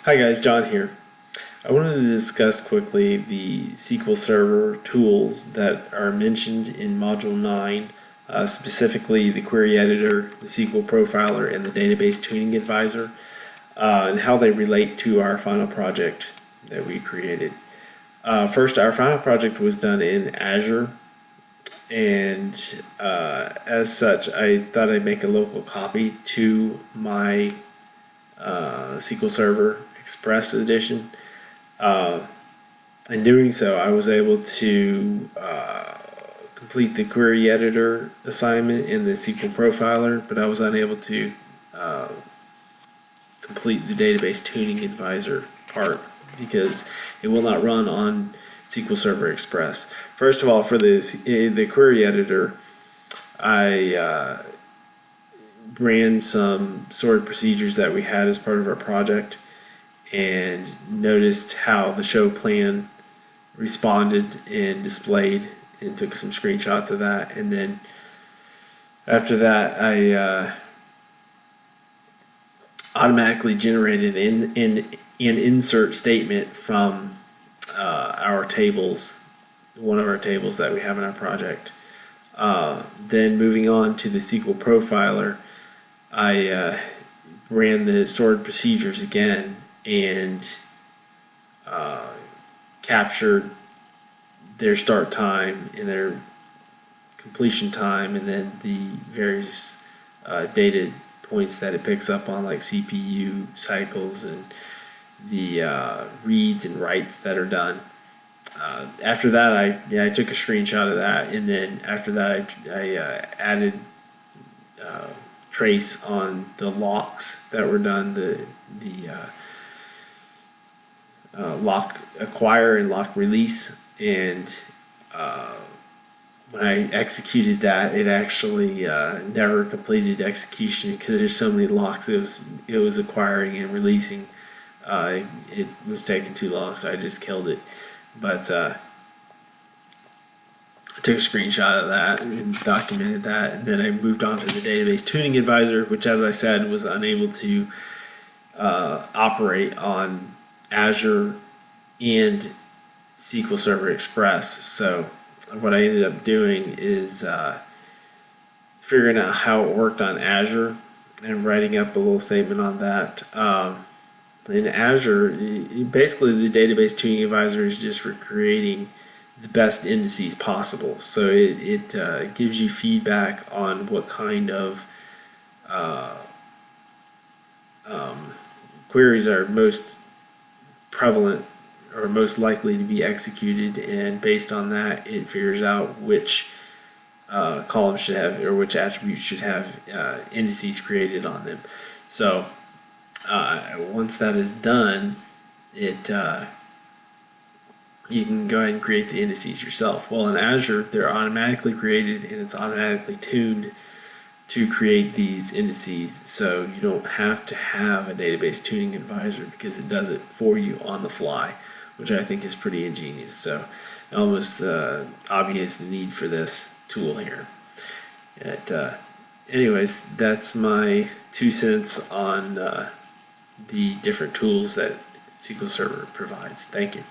Hi guys, John here. I wanted to discuss quickly the SQL Server tools that are mentioned in Module 9, specifically the Query Editor, the SQL Profiler, and the Database Tuning Advisor, and how they relate to our final project that we created. First, our final project was done in Azure, and as such, I thought I'd make a local copy to my SQL Server Express edition. In doing so, I was able to complete the query editor assignment in the SQL Profiler, but I was unable to complete the database tuning advisor part because it will not run on SQL Server Express. First of all, for the query editor, I ran some stored procedures that we had as part of our project and noticed how the show plan responded and displayed, and took some screenshots of that. And then after that, I automatically generated an insert statement from our tables, one of our tables that we have in our project. Then moving on to the SQL Profiler, I ran the stored procedures again and captured their start time and their completion time, and then the various data points that it picks up on, like CPU cycles and the reads and writes that are done. After that, I took a screenshot of that, and then after that, I added trace on the locks that were done, the lock acquire and lock release, and when I executed that, it actually never completed execution because there's so many locks it was acquiring and releasing. It was taking too long, so I just killed it. But I took a screenshot of that and documented that, and then I moved on to the Database Tuning Advisor, which, as I said, was unable to operate on Azure and SQL Server Express. So what I ended up doing is figuring out how it worked on Azure and writing up a little statement on that. In Azure, basically the Database Tuning Advisor is just for creating the best indices possible. So it gives you feedback on what kind of queries are most prevalent or most likely to be executed, and based on that, it figures out which columns should have, or which attributes should have indices created on them. So once that is done, you can go ahead and create the indices yourself. Well, in Azure, they're automatically created and it's automatically tuned to create these indices, so you don't have to have a database tuning advisor because it does it for you on the fly, which I think is pretty ingenious. So it almost obviates the need for this tool here. Anyways, that's my 2 cents on the different tools that SQL Server provides. Thank you.